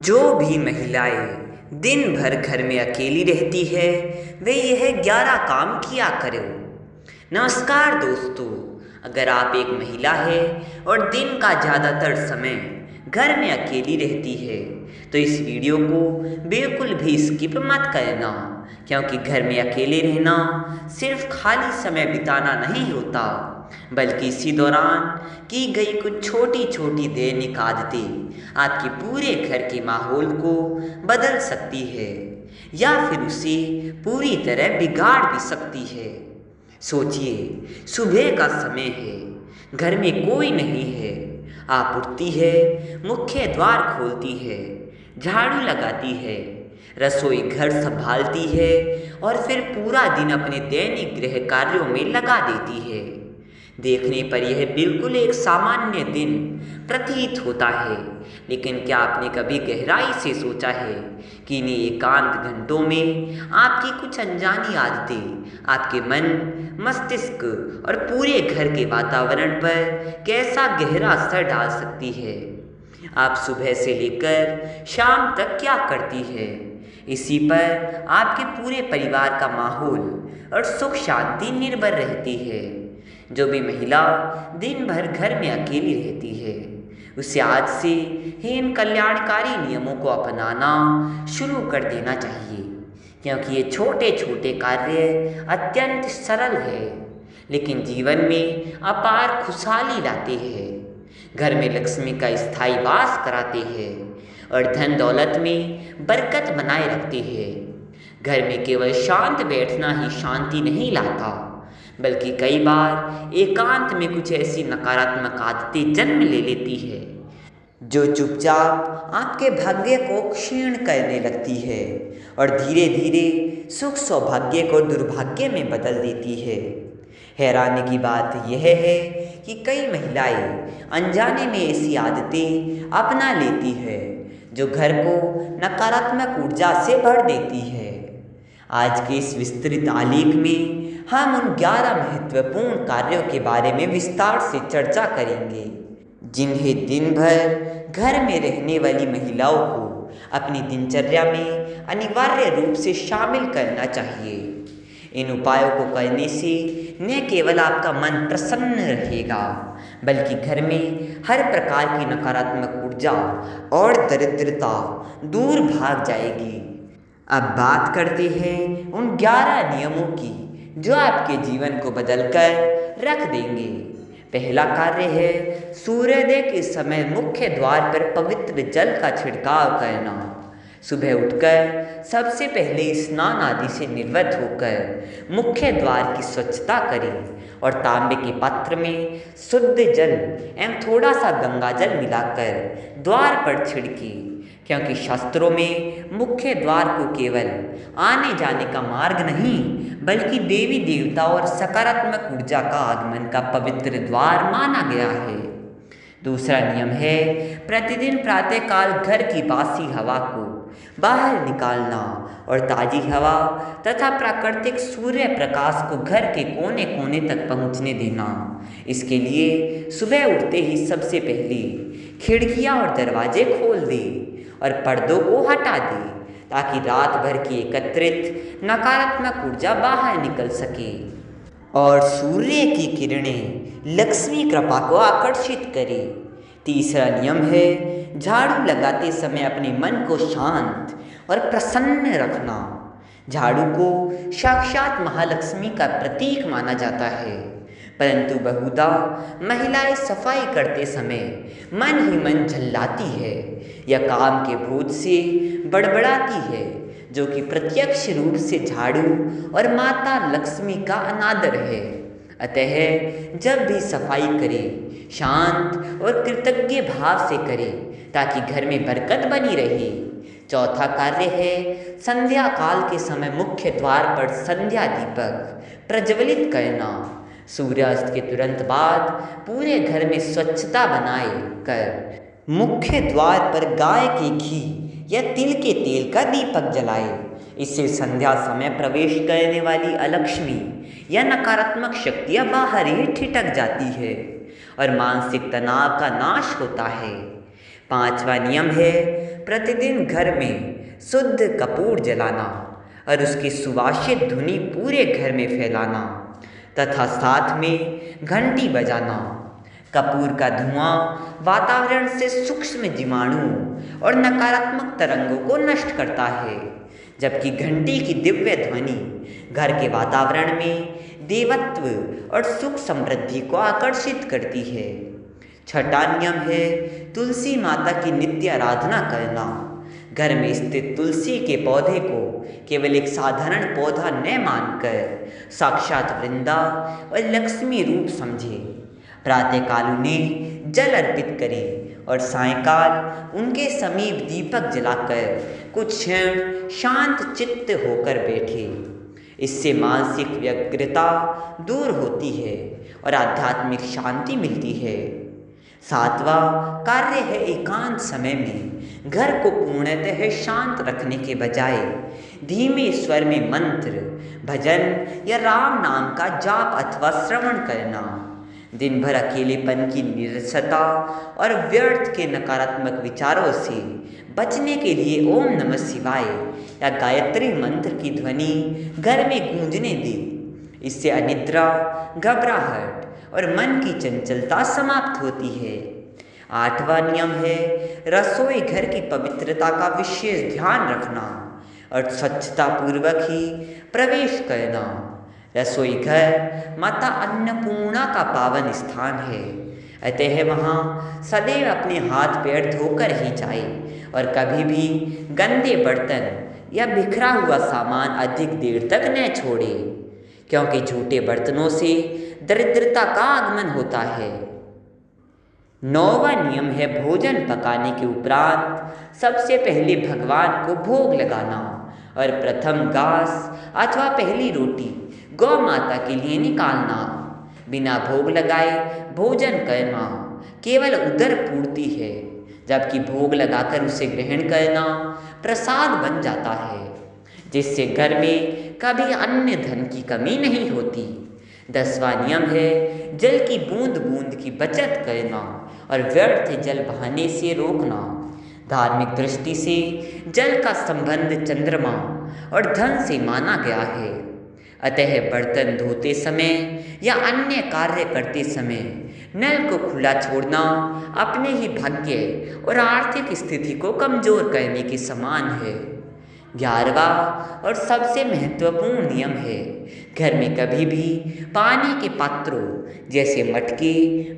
जो भी महिलाएं दिन भर घर में अकेली रहती है वे यह 11 काम किया करो। नमस्कार दोस्तों, अगर आप एक महिला है और दिन का ज़्यादातर समय घर में अकेली रहती है तो इस वीडियो को बिल्कुल भी स्किप मत करना, क्योंकि घर में अकेले रहना सिर्फ खाली समय बिताना नहीं होता, बल्कि इसी दौरान की गई कुछ छोटी छोटी दैनिक आदतें आपके पूरे घर के माहौल को बदल सकती है या फिर उसे पूरी तरह बिगाड़ भी सकती है। सोचिए, सुबह का समय है, घर में कोई नहीं है। आप उठती है, मुख्य द्वार खोलती है, झाड़ू लगाती है, रसोई घर संभालती है और फिर पूरा दिन अपने दैनिक गृह कार्यों में लगा देती है। देखने पर यह बिल्कुल एक सामान्य दिन प्रतीत होता है, लेकिन क्या आपने कभी गहराई से सोचा है कि इन्हीं एकांत घंटों में आपकी कुछ अनजानी आदतें आपके मन, मस्तिष्क और पूरे घर के वातावरण पर कैसा गहरा असर डाल सकती है? आप सुबह से लेकर शाम तक क्या करती है, इसी पर आपके पूरे परिवार का माहौल और सुख शांति निर्भर रहती है। जो भी महिला दिन भर घर में अकेली रहती है उसे आज से ही इन कल्याणकारी नियमों को अपनाना शुरू कर देना चाहिए, क्योंकि ये छोटे छोटे कार्य अत्यंत सरल है लेकिन जीवन में अपार खुशहाली लाते हैं, घर में लक्ष्मी का स्थायी वास कराते हैं और धन दौलत में बरकत बनाए रखते हैं। घर में केवल शांत बैठना ही शांति नहीं लाता, बल्कि कई बार एकांत में कुछ ऐसी नकारात्मक आदतें जन्म ले लेती है जो चुपचाप आपके भाग्य को क्षीण करने लगती है और धीरे धीरे सुख सौभाग्य को दुर्भाग्य में बदल देती है। हैरानी की बात यह है कि कई महिलाएं अनजाने में ऐसी आदतें अपना लेती है जो घर को नकारात्मक ऊर्जा से भर देती है। आज के इस विस्तृत आलेख में हम उन 11 महत्वपूर्ण कार्यों के बारे में विस्तार से चर्चा करेंगे जिन्हें दिन भर घर में रहने वाली महिलाओं को अपनी दिनचर्या में अनिवार्य रूप से शामिल करना चाहिए। इन उपायों को करने से न केवल आपका मन प्रसन्न रहेगा, बल्कि घर में हर प्रकार की नकारात्मक ऊर्जा और दरिद्रता दूर भाग जाएगी। अब बात करते हैं उन 11 नियमों की जो आपके जीवन को बदलकर रख देंगे। पहला कार्य है सूर्योदय के समय मुख्य द्वार पर पवित्र जल का छिड़काव करना। सुबह उठकर सबसे पहले स्नान आदि से निवृत्त होकर मुख्य द्वार की स्वच्छता करें और तांबे के पात्र में शुद्ध जल एवं थोड़ा सा गंगा जल मिलाकर द्वार पर छिड़कें, क्योंकि शास्त्रों में मुख्य द्वार को केवल आने जाने का मार्ग नहीं, बल्कि देवी देवता और सकारात्मक ऊर्जा का आगमन का पवित्र द्वार माना गया है। दूसरा नियम है प्रतिदिन प्रातःकाल घर की बासी हवा को बाहर निकालना और ताज़ी हवा तथा प्राकृतिक सूर्य प्रकाश को घर के कोने कोने तक पहुंचने देना। इसके लिए सुबह उठते ही सबसे पहले खिड़कियां और दरवाजे खोल दें और पर्दों को हटा दें, ताकि रात भर की एकत्रित नकारात्मक ऊर्जा बाहर निकल सके और सूर्य की किरणें लक्ष्मी कृपा को आकर्षित करें। तीसरा नियम है झाड़ू लगाते समय अपने मन को शांत और प्रसन्न रखना। झाड़ू को साक्षात महालक्ष्मी का प्रतीक माना जाता है, परंतु बहुधा महिलाएं सफाई करते समय मन ही मन झल्लाती है या काम के बोझ से बड़बड़ाती है, जो कि प्रत्यक्ष रूप से झाड़ू और माता लक्ष्मी का अनादर है। अतः जब भी सफाई करें शांत और कृतज्ञ भाव से करें, ताकि घर में बरकत बनी रहे। चौथा कार्य है संध्या काल के समय मुख्य द्वार पर संध्या दीपक प्रज्वलित करना। सूर्यास्त के तुरंत बाद पूरे घर में स्वच्छता बनाए कर मुख्य द्वार पर गाय के घी या तिल के तेल का दीपक जलाए। इससे संध्या समय प्रवेश करने वाली अलक्ष्मी या नकारात्मक शक्तियाँ बाहर ही ठिठक जाती है और मानसिक तनाव का नाश होता है। पांचवा नियम है प्रतिदिन घर में शुद्ध कपूर जलाना और उसकी सुवासित धुनी पूरे घर में फैलाना तथा साथ में घंटी बजाना। कपूर का धुआं वातावरण से सूक्ष्म जीवाणुओं और नकारात्मक तरंगों को नष्ट करता है, जबकि घंटी की दिव्य ध्वनि घर के वातावरण में देवत्व और सुख समृद्धि को आकर्षित करती है। छठा नियम है तुलसी माता की नित्य आराधना करना। घर में स्थित तुलसी के पौधे को केवल एक साधारण पौधा न मानकर साक्षात वृंदा और लक्ष्मी रूप समझे। प्रातःकाल उन्हें जल अर्पित करें और सायंकाल उनके समीप दीपक जलाकर कुछ क्षण शांत चित्त होकर बैठे। इससे मानसिक व्यग्रता दूर होती है और आध्यात्मिक शांति मिलती है। सातवां कार्य है एकांत समय में घर को पूर्णतः शांत रखने के बजाय धीमे स्वर में मंत्र, भजन या राम नाम का जाप अथवा श्रवण करना। दिन भर अकेलेपन की निरसता और व्यर्थ के नकारात्मक विचारों से बचने के लिए ओम नमः शिवाय या गायत्री मंत्र की ध्वनि घर में गूंजने दे। इससे अनिद्रा, घबराहट और मन की चंचलता समाप्त होती है। आठवां नियम है रसोई घर की पवित्रता का विशेष ध्यान रखना और स्वच्छता पूर्वक ही प्रवेश करना। रसोई घर माता अन्नपूर्णा का पावन स्थान है, अतः वहाँ सदैव अपने हाथ पैर धोकर ही जाए और कभी भी गंदे बर्तन या बिखरा हुआ सामान अधिक देर तक न छोड़े, क्योंकि झूठे बर्तनों से दरिद्रता का आगमन होता है। नौवां नियम है भोजन पकाने के उपरांत सबसे पहले भगवान को भोग लगाना और प्रथम घास अथवा पहली रोटी गौ माता के लिए निकालना। बिना भोग लगाए भोजन करना केवल उदर पूर्ति है, जबकि भोग लगाकर उसे ग्रहण करना प्रसाद बन जाता है, जिससे घर में कभी अन्य धन की कमी नहीं होती। 10वां नियम है जल की बूंद बूंद की बचत करना और व्यर्थ जल बहाने से रोकना। धार्मिक दृष्टि से जल का संबंध चंद्रमा और धन से माना गया है, अतः बर्तन धोते समय या अन्य कार्य करते समय नल को खुला छोड़ना अपने ही भाग्य और आर्थिक स्थिति को कमजोर करने के समान है। 11वां और सबसे महत्वपूर्ण नियम है घर में कभी भी पानी के पात्रों जैसे मटके,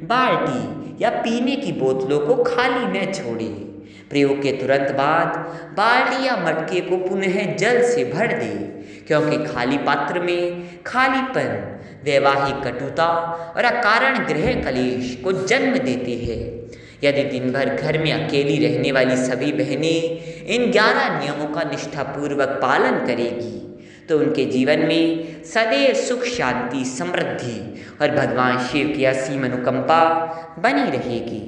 बाल्टी या पीने की बोतलों को खाली न छोड़े। प्रयोग के तुरंत बाद बाल्टी या मटके को पुनः जल से भर दे, क्योंकि खाली पात्र में खालीपन वैवाहिक कटुता और अकारण गृह कलेश को जन्म देती है। यदि दिन भर घर में अकेली रहने वाली सभी बहनें इन 11 नियमों का निष्ठापूर्वक पालन करेगी तो उनके जीवन में सदैव सुख, शांति, समृद्धि और भगवान शिव की असीम अनुकंपा बनी रहेगी।